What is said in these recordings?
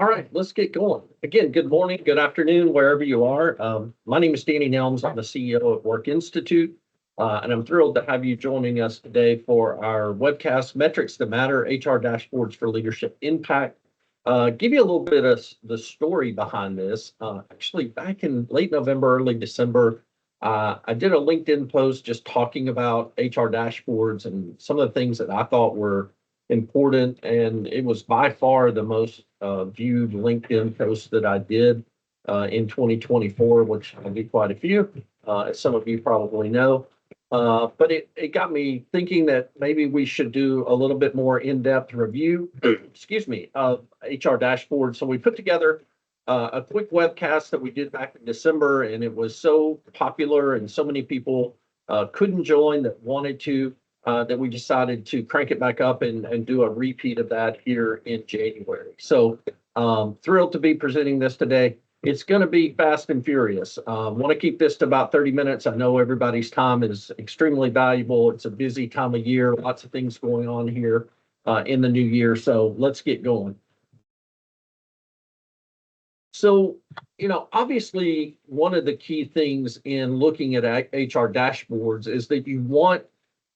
All right, let's get going. Again, good morning, good afternoon, wherever you are. My name is Danny Nelms. I'm the CEO of Work Institute, and I'm thrilled to have you joining us today for our webcast, Metrics That Matter, HR Dashboards for Leadership Impact. Give you a little bit of the story behind this. Actually, back in late November, early December, I did a LinkedIn post just talking about HR dashboards and some of the things that I thought were important, and it was by far the most viewed LinkedIn post that I did in 2024, which I did quite a few, as some of you probably know. But it got me thinking that maybe we should do a little bit more in-depth review, excuse me, of HR dashboards. So we put together a quick webcast that we did back in December, and it was so popular and so many people couldn't join that wanted to, that we decided to crank it back up and do a repeat of that here in January. So thrilled to be presenting this today. It's going to be fast and furious. Want to keep this to about 30 minutes. I know everybody's time is extremely valuable. It's a busy time of year, lots of things going on here in the new year. So let's get going. So, obviously, one of the key things in looking at HR dashboards is that you want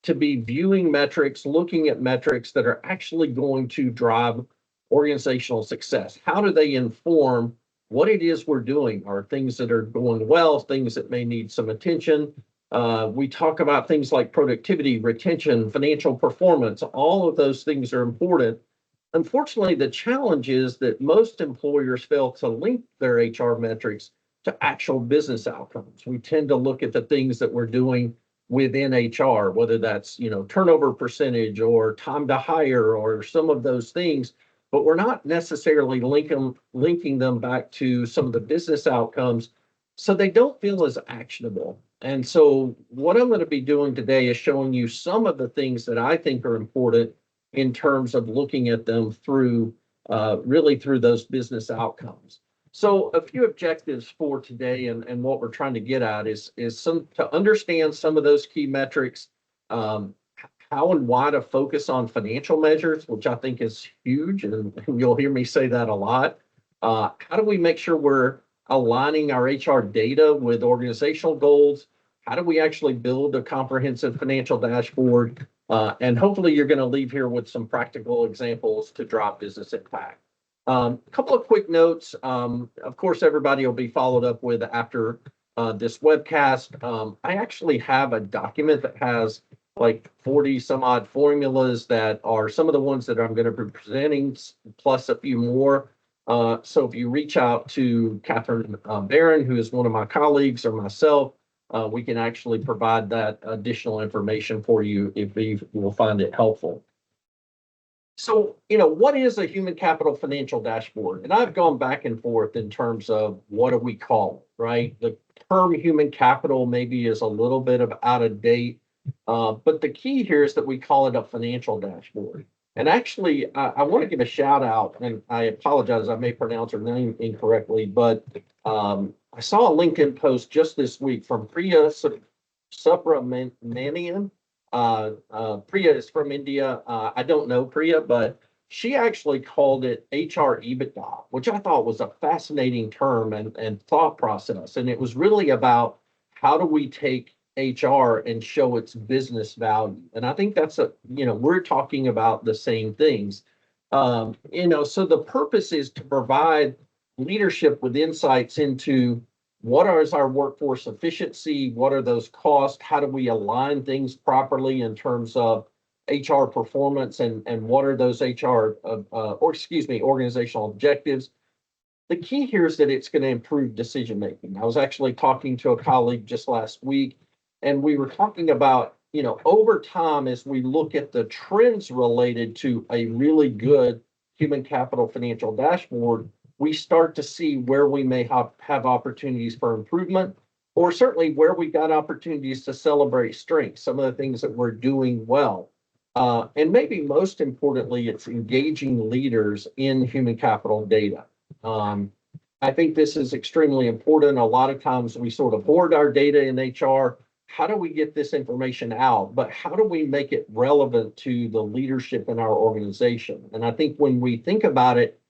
to be viewing metrics, looking at metrics that are actually going to drive organizational success. How do they inform what it is we're doing? Are things that are going well, things that may need some attention? We talk about things like productivity, retention, financial performance. All of those things are important. Unfortunately, the challenge is that most employers fail to link their HR metrics to actual business outcomes. We tend to look at the things that we're doing within HR, whether that's, turnover percentage or time to hire or some of those things, but we're not necessarily linking them back to some of the business outcomes, so they don't feel as actionable. And so what I'm going to be doing today is showing you some of the things that I think are important in terms of looking at them through really through those business outcomes. So a few objectives for today and what we're trying to get at is to understand some of those key metrics, how and why to focus on financial measures, which I think is huge, and you'll hear me say that a lot. How do we make sure we're aligning our HR data with organizational goals? How do we actually build a comprehensive financial dashboard? And hopefully you're going to leave here with some practical examples to drive business impact. A couple of quick notes. Of course, everybody will be followed up with after this webcast. I actually have a document that has like 40 some odd formulas that are some of the ones that I'm going to be presenting, plus a few more. So if you reach out to Catherine Barron, who is one of my colleagues, or myself, we can actually provide that additional information for you if you will find it helpful. So, what is a human capital financial dashboard? And I've gone back and forth in terms of what do we call it, right? The term human capital maybe is a little bit of out of date, but the key here is that we call it a financial dashboard. And actually, I want to give a shout out, and I apologize, I may pronounce her name incorrectly, but I saw a LinkedIn post just this week from Priya Subramanian. Priya is from India. I don't know Priya, but she actually called it HR EBITDA, which I thought was a fascinating term and thought process. And it was really about how do we take HR and show its business value. And I think that's we're talking about the same things. So the purpose is to provide leadership with insights into what is our workforce efficiency, what are those costs, how do we align things properly in terms of HR performance, and what are those organizational objectives. The key here is that it's going to improve decision making. I was actually talking to a colleague just last week, and we were talking about, over time, as we look at the trends related to a really good human capital financial dashboard, we start to see where we may have opportunities for improvement, or certainly where we got opportunities to celebrate strengths, some of the things that we're doing well. And maybe most importantly, it's engaging leaders in human capital data. I think this is extremely important. A lot of times we sort of hoard our data in HR. How do we get this information out? But how do we make it relevant to the leadership in our organization? And I think when we think about it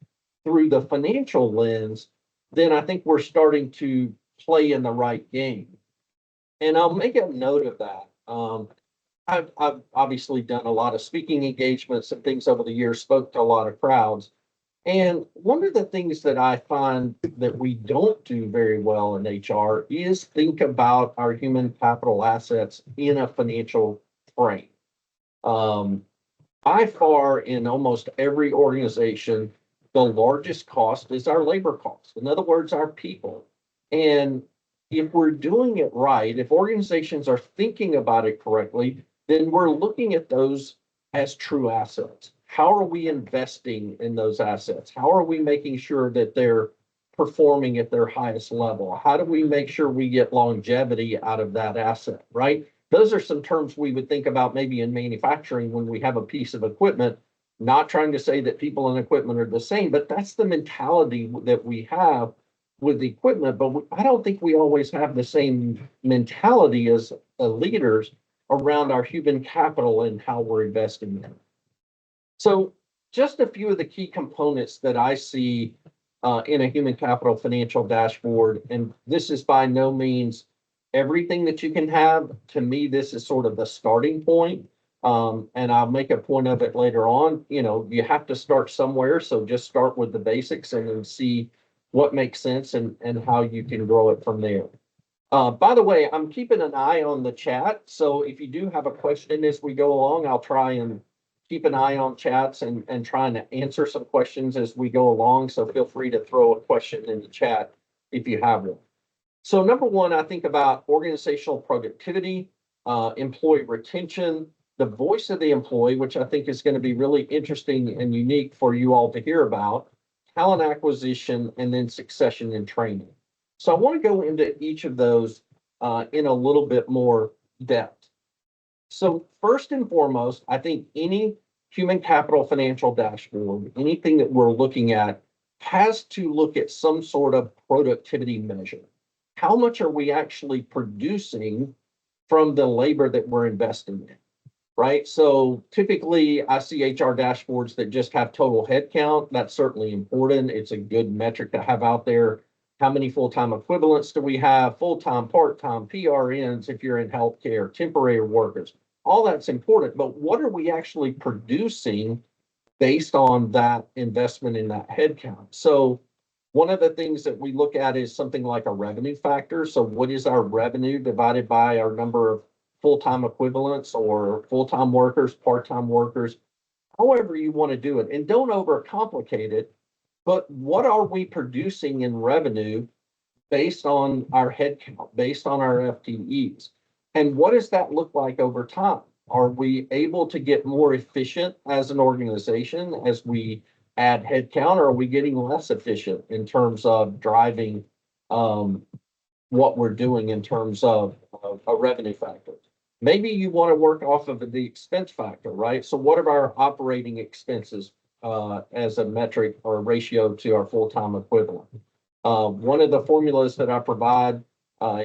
through the financial lens, then I think we're starting to play in the right game. And I'll make a note of that. I've obviously done a lot of speaking engagements and things over the years, spoke to a lot of crowds. And one of the things that I find that we don't do very well in HR is think about our human capital assets in a financial frame. Um, by far, in almost every organization, the largest cost is our labor cost. In other words, our people. And if we're doing it right, if organizations are thinking about it correctly, then we're looking at those as true assets. How are we investing in those assets? How are we making sure that they're performing at their highest level? How do we make sure we get longevity out of that asset, right? Those are some terms we would think about maybe in manufacturing when we have a piece of equipment. Not trying to say that people and equipment are the same, but that's the mentality that we have with the equipment. But I don't think we always have the same mentality as leaders around our human capital and how we're investing in it. So just a few of the key components that I see in a human capital financial dashboard, and this is by no means everything that you can have. To me, this is sort of the starting point. And I'll make a point of it later on. You know, you have to start somewhere. So just start with the basics and then see what makes sense and how you can grow it from there. By the way, I'm keeping an eye on the chat. So if you do have a question as we go along, I'll try and keep an eye on chats and trying to answer some questions as we go along. So feel free to throw a question in the chat if you have one. So number one, I think about organizational productivity, employee retention, the voice of the employee, which I think is going to be really interesting and unique for you all to hear about, talent acquisition, and then succession and training. So I want to go into each of those in a little bit more depth. So first and foremost, I think any human capital financial dashboard, anything that we're looking at, has to look at some sort of productivity measure. How much are we actually producing from the labor that we're investing in, right? So typically I see HR dashboards that just have total headcount. That's certainly important. It's a good metric to have out there. How many full-time equivalents do we have? Full-time, part-time, PRNs, if you're in healthcare, temporary workers, all that's important. But what are we actually producing based on that investment in that headcount? So one of the things that we look at is something like a revenue factor. So what is our revenue divided by our number of full-time equivalents or full-time workers, part-time workers, however you want to do it. And don't overcomplicate it, but what are we producing in revenue based on our headcount, based on our FTEs? And what does that look like over time? Are we able to get more efficient as an organization as we add headcount, or are we getting less efficient in terms of driving what we're doing in terms of a revenue factor? Maybe you want to work off of the expense factor, right? So what are our operating expenses as a metric or a ratio to our full-time equivalent? One of the formulas that I provide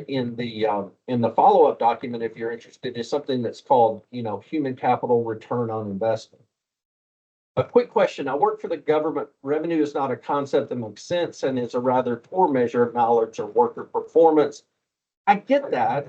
in the follow-up document, if you're interested, is something that's called, human capital return on investment. A quick question. I work for the government. Revenue is not a concept that makes sense and is a rather poor measure of knowledge or worker performance. I get that.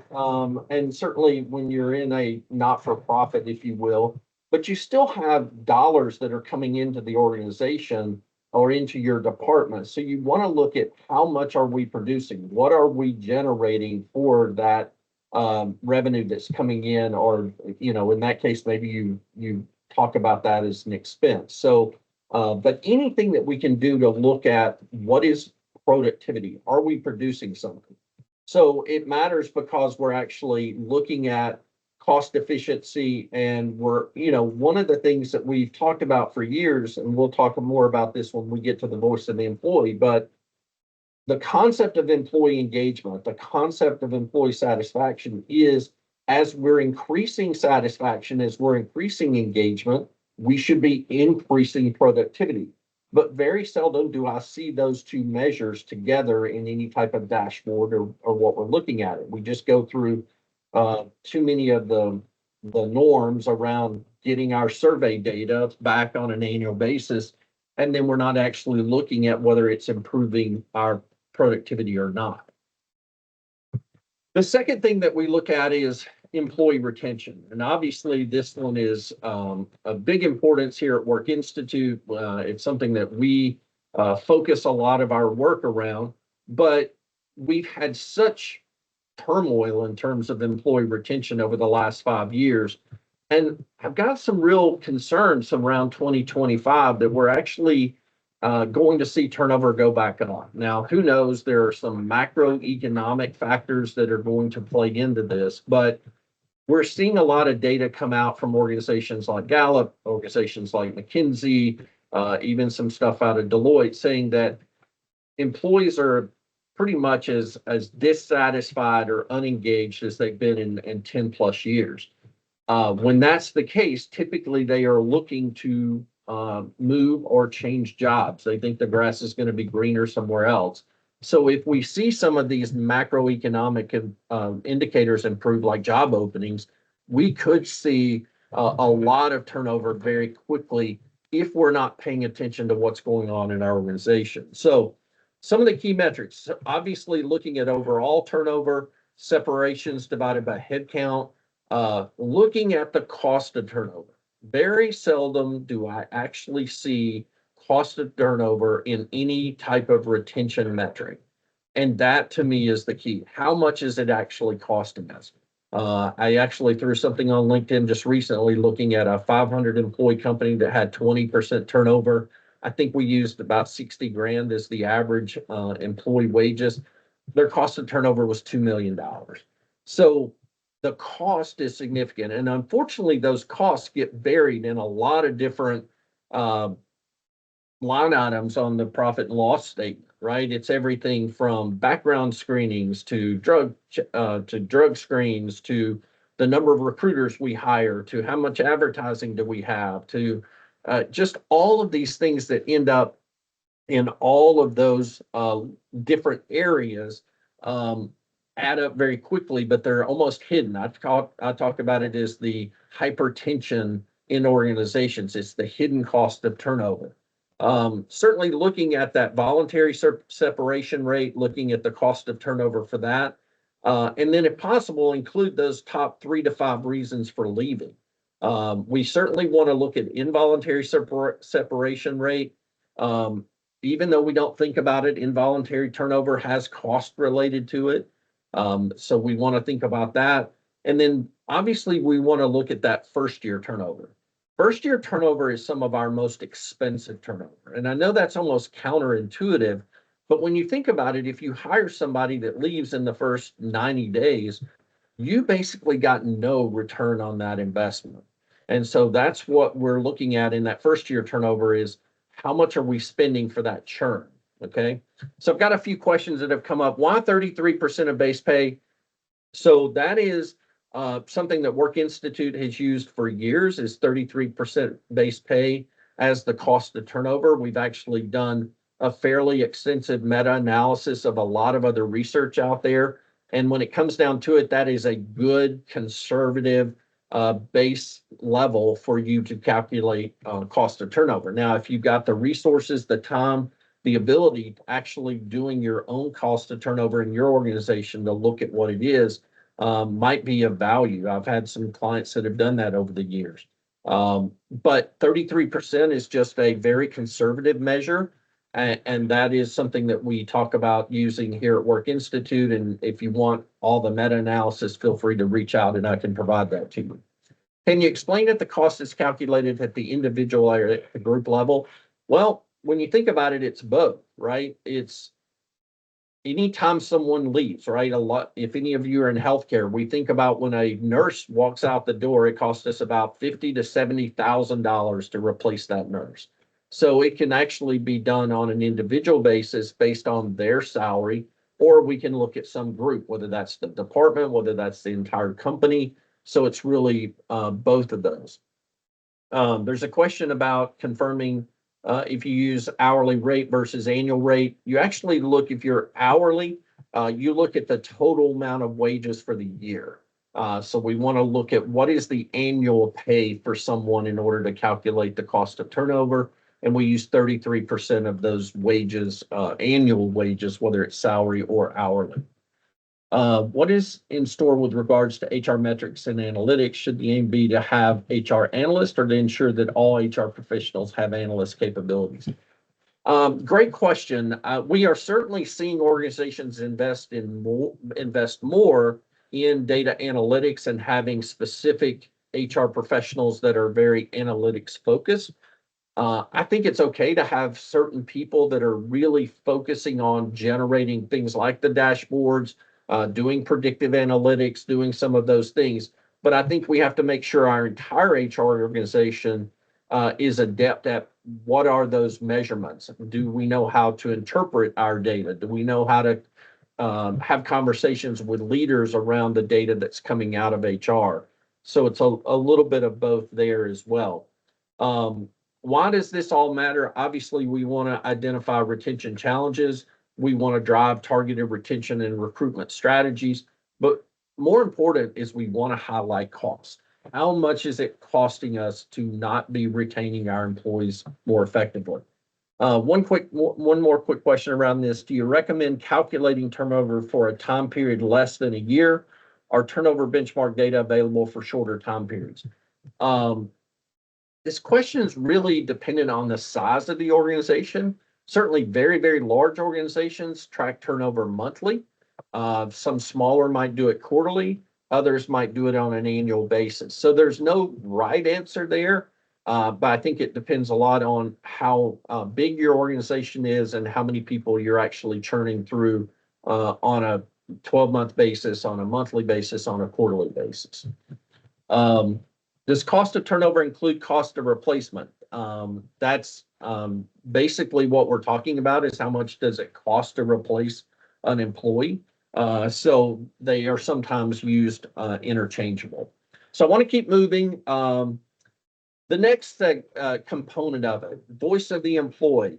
And certainly when you're in a not-for-profit, if you will, but you still have dollars that are coming into the organization or into your department. So you want to look at how much are we producing? What are we generating for that revenue that's coming in? Or, in that case, maybe you talk about that as an expense. So, but anything that we can do to look at what is productivity? Are we producing something? So it matters because we're actually looking at cost efficiency, and we're, one of the things that we've talked about for years, and we'll talk more about this when we get to the voice of the employee, but the concept of employee engagement, the concept of employee satisfaction is, as we're increasing satisfaction, as we're increasing engagement, we should be increasing productivity. But very seldom do I see those two measures together in any type of dashboard or what we're looking at it. We just go through too many of the norms around getting our survey data back on an annual basis and then we're not actually looking at whether it's improving our productivity or not. The second thing that we look at is employee retention. And obviously, this one is a big importance here at Work Institute. It's something that we focus a lot of our work around, but we've had such turmoil in terms of employee retention over the last 5 years. And I've got some real concerns around 2025 that we're actually going to see turnover go back up. Now, who knows? There are some macroeconomic factors that are going to play into this, but we're seeing a lot of data come out from organizations like Gallup, organizations like McKinsey, even some stuff out of Deloitte saying that employees are pretty much as dissatisfied or unengaged as they've been in 10 plus years. When that's the case, typically they are looking to move or change jobs. They think the grass is going to be greener somewhere else. So if we see some of these macroeconomic indicators improve, like job openings, we could see a lot of turnover very quickly if we're not paying attention to what's going on in our organization. So some of the key metrics, obviously looking at overall turnover, separations divided by headcount, looking at the cost of turnover. Very seldom do I actually see cost of turnover in any type of retention metric. And that to me is the key. How much is it actually costing us? I actually threw something on LinkedIn just recently looking at a 500 employee company that had 20% turnover. I think we used about 60 grand as the average employee wages. Their cost of turnover was $2 million. So the cost is significant. And unfortunately, those costs get buried in a lot of different line items on the profit and loss statement, right? It's everything from background screenings to drug screens to the number of recruiters we hire to how much advertising do we have to just all of these things that end up in all of those different areas add up very quickly, but they're almost hidden. I talk about it as the hypertension in organizations. It's the hidden cost of turnover. Certainly looking at that voluntary separation rate, looking at the cost of turnover for that, and then if possible, include those top 3 to 5 reasons for leaving. We certainly want to look at involuntary separation rate. Even though we don't think about it, involuntary turnover has cost related to it. So we want to think about that. And then obviously we want to look at that first year turnover. First year turnover is some of our most expensive turnover. And I know that's almost counterintuitive, but when you think about it, if you hire somebody that leaves in the first 90 days, you basically got no return on that investment. And so that's what we're looking at in that first year turnover is how much are we spending for that churn? Okay. So I've got a few questions that have come up. Why 33% of base pay? So that is something that Work Institute has used for years is 33% base pay as the cost of turnover. We've actually done a fairly extensive meta-analysis of a lot of other research out there. And when it comes down to it, that is a good conservative base level for you to calculate cost of turnover. Now, if you've got the resources, the time, the ability to actually doing your own cost of turnover in your organization to look at what it is might be of value. I've had some clients that have done that over the years. But 33% is just a very conservative measure. And that is something that we talk about using here at Work Institute. And if you want all the meta-analysis, feel free to reach out and I can provide that to you. Can you explain if the cost is calculated at the individual or at the group level? Well, when you think about it, it's both, right? It's anytime someone leaves, right? A lot, if any of you are in healthcare, we think about when a nurse walks out the door, it costs us about $50,000 to $70,000 to replace that nurse. So it can actually be done on an individual basis based on their salary, or we can look at some group, whether that's the department, whether that's the entire company. So it's really both of those. There's a question about confirming if you use hourly rate versus annual rate. You actually look, if you're hourly, you look at the total amount of wages for the year. So we want to look at what is the annual pay for someone in order to calculate the cost of turnover. and we use 33% of those wages, annual wages, whether it's salary or hourly. What is in store with regards to HR metrics and analytics? Should the aim be to have HR analysts or to ensure that all HR professionals have analyst capabilities? Great question. We are certainly seeing organizations invest more in data analytics and having specific HR professionals that are very analytics focused. I think it's okay to have certain people that are really focusing on generating things like the dashboards, doing predictive analytics, doing some of those things. But I think we have to make sure our entire HR organization is adept at what are those measurements? Do we know how to interpret our data? Do we know how to have conversations with leaders around the data that's coming out of HR? So it's a little bit of both there as well. Why does this all matter? Obviously, we want to identify retention challenges. We want to drive targeted retention and recruitment strategies. But more important is we want to highlight cost. How much is it costing us to not be retaining our employees more effectively? One more quick question around this. Do you recommend calculating turnover for a time period less than a year? Are turnover benchmark data available for shorter time periods? This question is really dependent on the size of the organization. Certainly very, very large organizations track turnover monthly. Some smaller might do it quarterly. Others might do it on an annual basis. So there's no right answer there, but I think it depends a lot on how big your organization is and how many people you're actually churning through on a 12-month basis, on a monthly basis, on a quarterly basis. Does cost of turnover include cost of replacement? That's basically what we're talking about, is how much does it cost to replace an employee? So they are sometimes used interchangeable. So I want to keep moving. The next component of it, voice of the employee.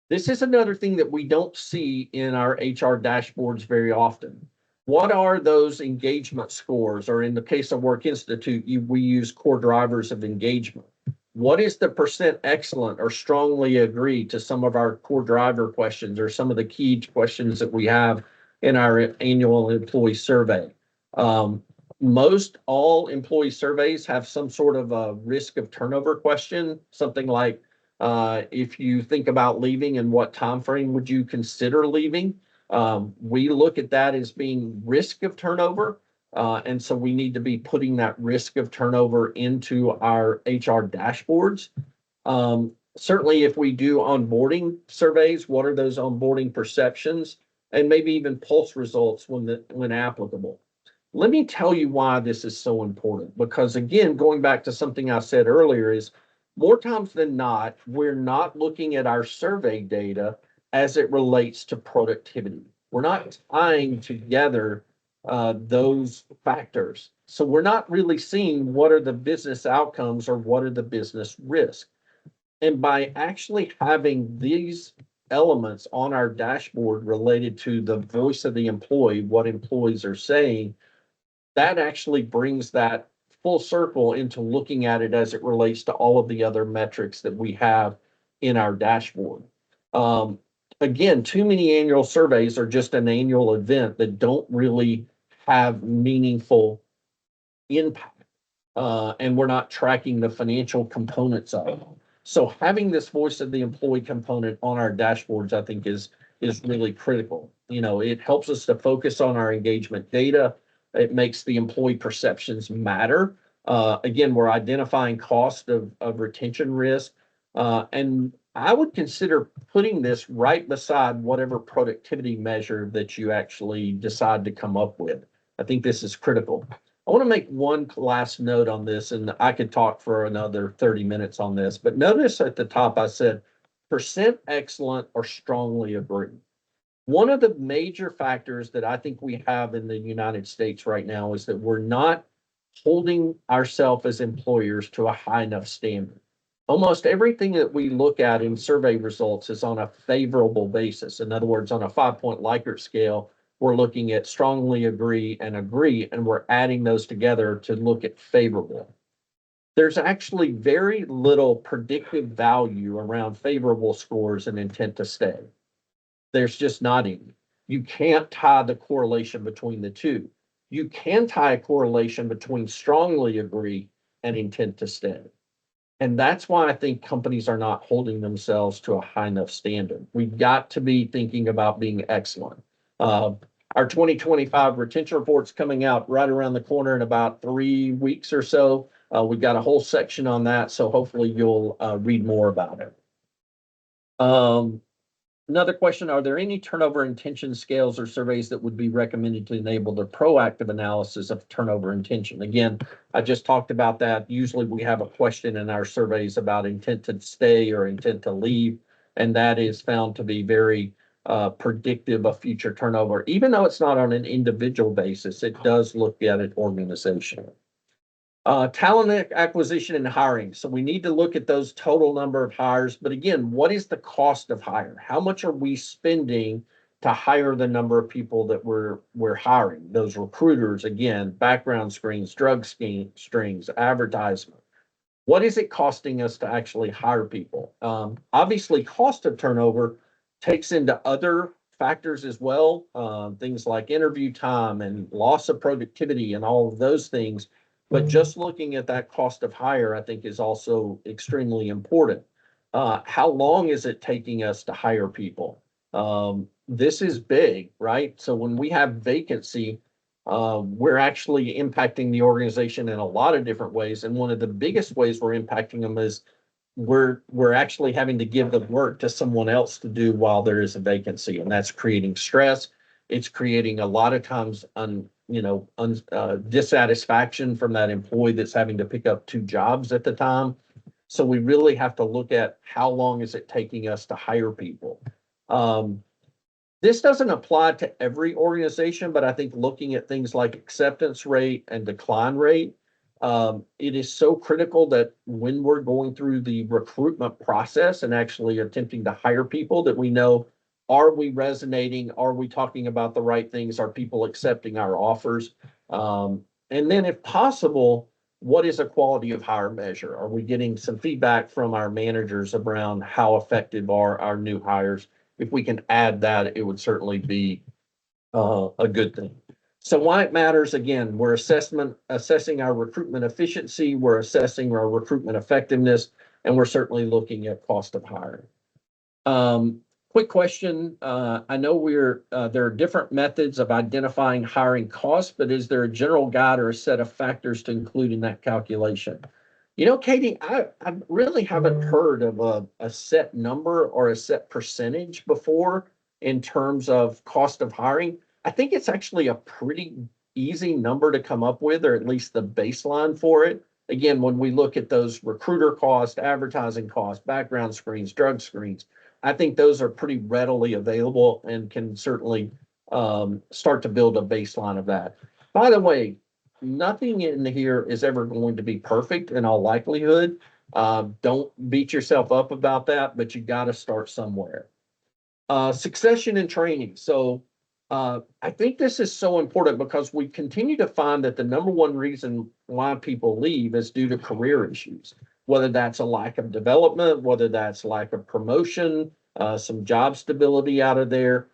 This is another thing that we don't see in our HR dashboards very often. What are those engagement scores? Or in the case of Work Institute, we use core drivers of engagement. What is the percent excellent or strongly agree to some of our core driver questions or some of the key questions that we have in our annual employee survey? Most all employee surveys have some sort of a risk of turnover question, something like, if you think about leaving, in what time frame would you consider leaving? We look at that as being risk of turnover. And so we need to be putting that risk of turnover into our HR dashboards. Certainly, if we do onboarding surveys, what are those onboarding perceptions? And maybe even pulse results when applicable. Let me tell you why this is so important. Because again, going back to something I said earlier, is more times than not, we're not looking at our survey data as it relates to productivity. We're not tying together those factors. So we're not really seeing what are the business outcomes or what are the business risks. And by actually having these elements on our dashboard related to the voice of the employee, what employees are saying, that actually brings that full circle into looking at it as it relates to all of the other metrics that we have in our dashboard. Again, too many annual surveys are just an annual event that don't really have meaningful impact, and we're not tracking the financial components of it. So having this voice of the employee component on our dashboards, I think, is really critical. You know, it helps us to focus on our engagement data. It makes the employee perceptions matter. Again, we're identifying cost of retention risk, and I would consider putting this right beside whatever productivity measure that you actually decide to come up with. I think this is critical. I want to make one last note on this, and I could talk for another 30 minutes on this, but notice at the top I said percent excellent or strongly agree. One of the major factors that I think we have in the United States right now is that we're not holding ourselves as employers to a high enough standard. Almost everything that we look at in survey results is on a favorable basis. In other words, on a 5-point Likert scale, we're looking at strongly agree, and we're adding those together to look at favorable. there's actually very little predictive value around favorable scores and intent to stay. There's just not any. You can't tie the correlation between the two. You can tie a correlation between strongly agree and intent to stay. And that's why I think companies are not holding themselves to a high enough standard. We've got to be thinking about being excellent. Uh, our 2025 retention report's coming out right around the corner in about 3 weeks or so. We've got a whole section on that, so hopefully you'll read more about it. Another question, are there any turnover intention scales or surveys that would be recommended to enable the proactive analysis of turnover intention? Again, I just talked about that. Usually we have a question in our surveys about intent to stay or intent to leave, and that is found to be very predictive of future turnover. Even though it's not on an individual basis, it does look at it organizationally. Talent acquisition and hiring. So we need to look at those total number of hires. But again, what is the cost of hire? How much are we spending to hire the number of people that we're hiring? Those recruiters, again, background screens, drug strings, advertisement. What is it costing us to actually hire people? Obviously, cost of turnover takes into other factors as well, things like interview time and loss of productivity and all of those things. But just looking at that cost of hire, I think, is also extremely important. How long is it taking us to hire people? This is big, right? So when we have vacancy, we're actually impacting the organization in a lot of different ways. And one of the biggest ways we're impacting them is we're actually having to give the work to someone else to do while there is a vacancy, and that's creating stress. It's creating a lot of times dissatisfaction from that employee that's having to pick up two jobs at the time. So we really have to look at how long is it taking us to hire people. This doesn't apply to every organization, but I think looking at things like acceptance rate and decline rate, it is so critical that when we're going through the recruitment process and actually attempting to hire people, that we know, are we resonating? Are we talking about the right things? Are people accepting our offers? And then if possible, what is a quality of hire measure? Are we getting some feedback from our managers around how effective are our new hires? If we can add that, it would certainly be a good thing. So why it matters, again, we're assessing our recruitment efficiency, we're assessing our recruitment effectiveness, and we're certainly looking at cost of hiring. Quick question. I know there are different methods of identifying hiring costs, but is there a general guide or a set of factors to include in that calculation? You know, Katie, I really haven't heard of a set number or a set percentage before in terms of cost of hiring. I think it's actually a pretty easy number to come up with, or at least the baseline for it. Again, when we look at those recruiter costs, advertising costs, background screens, drug screens, I think those are pretty readily available and can certainly start to build a baseline of that. By the way, nothing in here is ever going to be perfect in all likelihood. Don't beat yourself up about that, but you got to start somewhere. Succession and training. So I think this is so important because we continue to find that the number one reason why people leave is due to career issues, whether that's a lack of development, whether that's lack of promotion, some job stability out of there,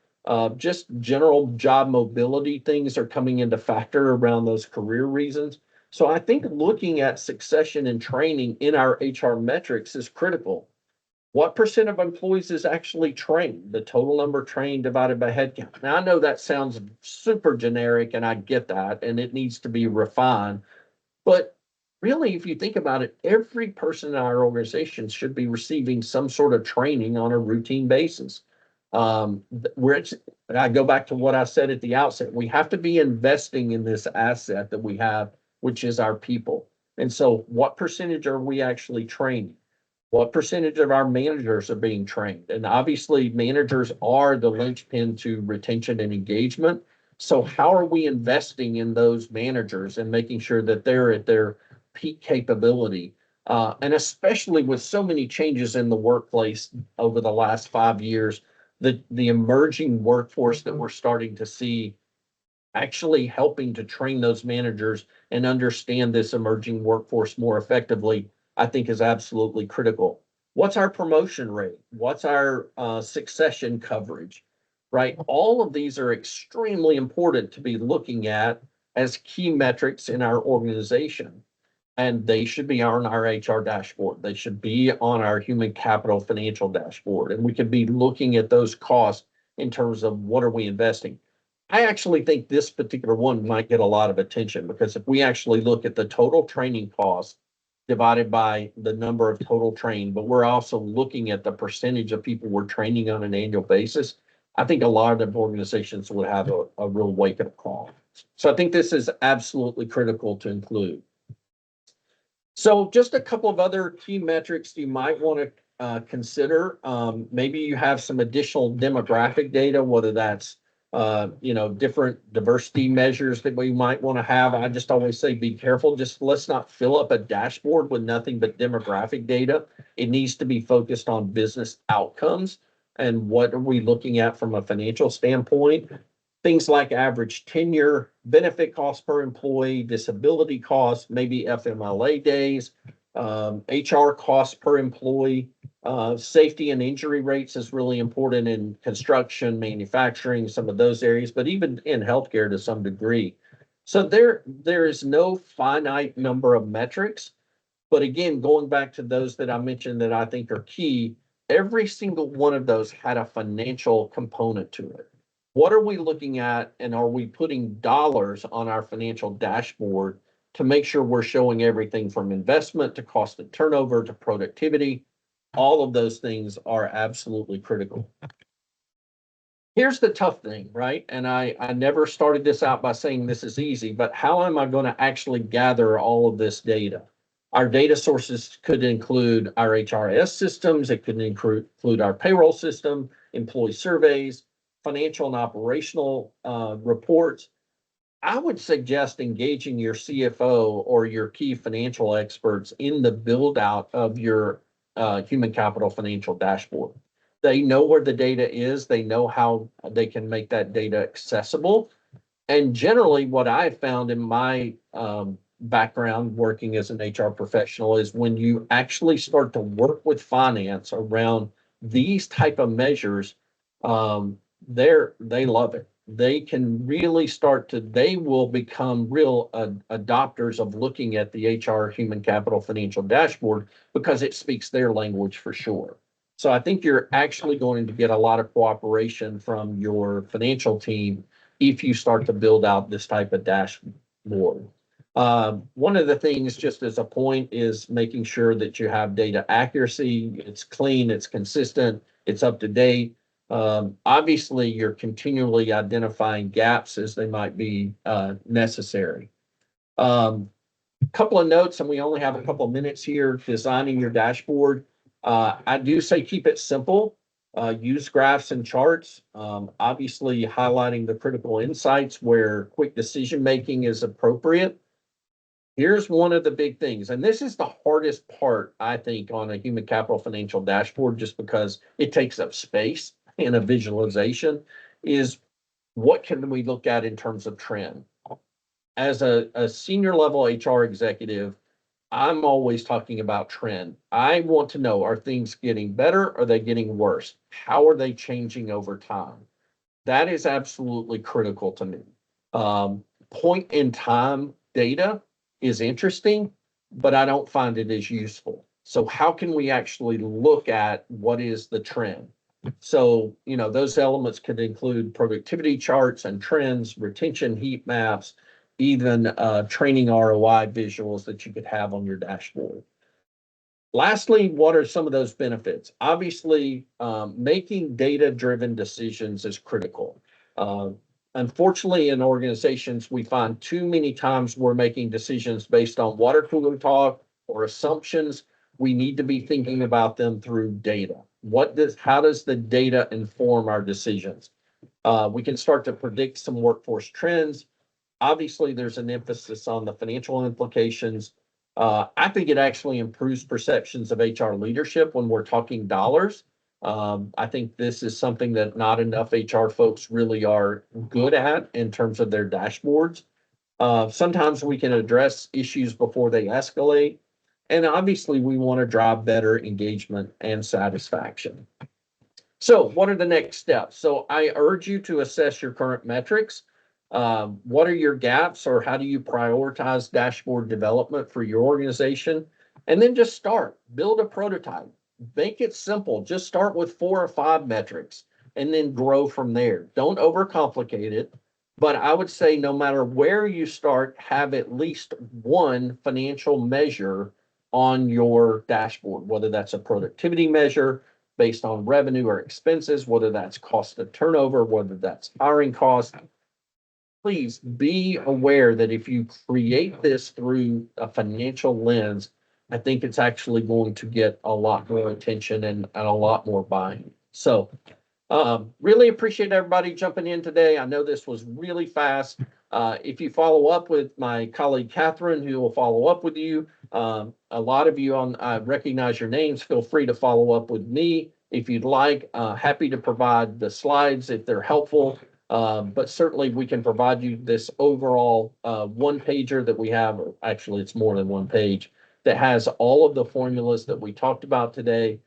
just general job mobility things are coming into factor around those career reasons. So I think looking at succession and training in our HR metrics is critical. What percent of employees is actually trained? The total number trained divided by headcount. Now, I know that sounds super generic, and I get that, and it needs to be refined. But really, if you think about it, every person in our organization should be receiving some sort of training on a routine basis. I go back to what I said at the outset. We have to be investing in this asset that we have, which is our people. And so what percentage are we actually training? What percentage of our managers are being trained? And obviously, managers are the linchpin to retention and engagement. So how are we investing in those managers and making sure that they're at their peak capability? And especially with so many changes in the workplace over the last 5 years, the emerging workforce that we're starting to see actually helping to train those managers and understand this emerging workforce more effectively, I think is absolutely critical. What's our promotion rate? What's our succession coverage? Right? All of these are extremely important to be looking at as key metrics in our organization. And they should be on our HR dashboard. They should be on our human capital financial dashboard. And we can be looking at those costs in terms of what are we investing. I actually think this particular one might get a lot of attention because if we actually look at the total training cost divided by the number of total trained, but we're also looking at the percentage of people we're training on an annual basis, I think a lot of organizations would have a real wake-up call. So I think this is absolutely critical to include. So just a couple of other key metrics you might want to consider. Maybe you have some additional demographic data, whether that's different diversity measures that we might want to have. I just always say be careful. Just let's not fill up a dashboard with nothing but demographic data. It needs to be focused on business outcomes and what are we looking at from a financial standpoint. Things like average tenure, benefit cost per employee, disability costs, maybe FMLA days, HR costs per employee, safety and injury rates is really important in construction, manufacturing, some of those areas, but even in healthcare to some degree. So there is no finite number of metrics. But again, going back to those that I mentioned that I think are key, every single one of those had a financial component to it. What are we looking at, and are we putting dollars on our financial dashboard to make sure we're showing everything from investment to cost of turnover to productivity? All of those things are absolutely critical. Here's the tough thing, right? And I never started this out by saying this is easy, but how am I going to actually gather all of this data? Our data sources could include our HRS systems. It could include our payroll system, employee surveys, financial and operational reports. I would suggest engaging your CFO or your key financial experts in the build out of your human capital financial dashboard. They know where the data is. They know how they can make that data accessible. And generally, what I've found in my background working as an HR professional is when you actually start to work with finance around these type of measures, they love it. They can really they will become real adopters of looking at the HR human capital financial dashboard because it speaks their language for sure. So I think you're actually going to get a lot of cooperation from your financial team if you start to build out this type of dashboard. One of the things, just as a point, is making sure that you have data accuracy. It's clean, it's consistent, it's up to date. Obviously, you're continually identifying gaps as they might be necessary. Couple of notes, and we only have a couple of minutes here. Designing your dashboard. I do say keep it simple. Use graphs and charts. Obviously, highlighting the critical insights where quick decision making is appropriate. Here's one of the big things, and this is the hardest part, I think, on a human capital financial dashboard, just because it takes up space in a visualization, is what can we look at in terms of trend? As a senior level HR executive, I'm always talking about trend. I want to know, are things getting better? Are they getting worse? How are they changing over time? That is absolutely critical to me. Point in time data is interesting, but I don't find it as useful. So how can we actually look at what is the trend? So, those elements could include productivity charts and trends, retention heat maps, even training ROI visuals that you could have on your dashboard. Lastly, what are some of those benefits? Obviously, making data-driven decisions is critical. Unfortunately, in organizations, we find too many times we're making decisions based on water cooler talk or assumptions. We need to be thinking about them through data. How does the data inform our decisions? We can start to predict some workforce trends. Obviously, there's an emphasis on the financial implications. I think it actually improves perceptions of HR leadership when we're talking dollars. I think this is something that not enough HR folks really are good at in terms of their dashboards. Sometimes we can address issues before they escalate. And obviously, we want to drive better engagement and satisfaction. So, what are the next steps? So, I urge you to assess your current metrics. What are your gaps, or how do you prioritize dashboard development for your organization? And then just start, build a prototype, make it simple. Just start with 4 or 5 metrics and then grow from there. Don't overcomplicate it. But I would say no matter where you start, have at least one financial measure on your dashboard, whether that's a productivity measure based on revenue or expenses, whether that's cost of turnover, whether that's hiring costs. Please be aware that if you create this through a financial lens, I think it's actually going to get a lot more attention and a lot more buying. So really appreciate everybody jumping in today. I know this was really fast. If you follow up with my colleague Catherine, who will follow up with you, a lot of you I recognize your names. Feel free to follow up with me if you'd like. Happy to provide the slides if they're helpful. But certainly we can provide you this overall one pager that we have. Or actually, it's more than one page that has all of the formulas that we talked about today.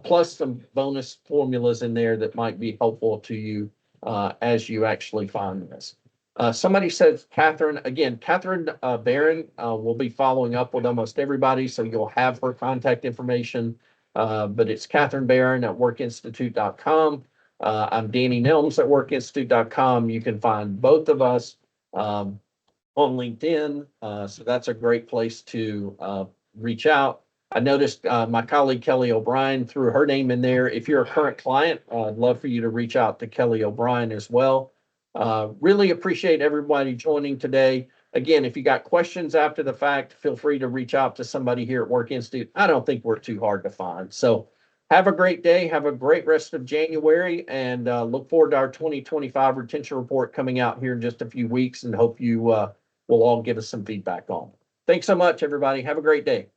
Plus some bonus formulas in there that might be helpful to you as you actually find this. Somebody says, Catherine, again, Catherine Barron will be following up with almost everybody, so you'll have her contact information. But it's Catherine Barron at workinstitute.com. I'm Danny Nelms at workinstitute.com. You can find both of us on LinkedIn. So that's a great place to reach out. I noticed my colleague Kelly O'Brien threw her name in there. If you're a current client, I'd love for you to reach out to Kelly O'Brien as well. Really appreciate everybody joining today. Again, if you got questions after the fact, feel free to reach out to somebody here at Work Institute. I don't think we're too hard to find. So have a great day. Have a great rest of January, and look forward to our 2025 retention report coming out here in just a few weeks, and hope you will all give us some feedback on. Thanks so much, everybody. Have a great day.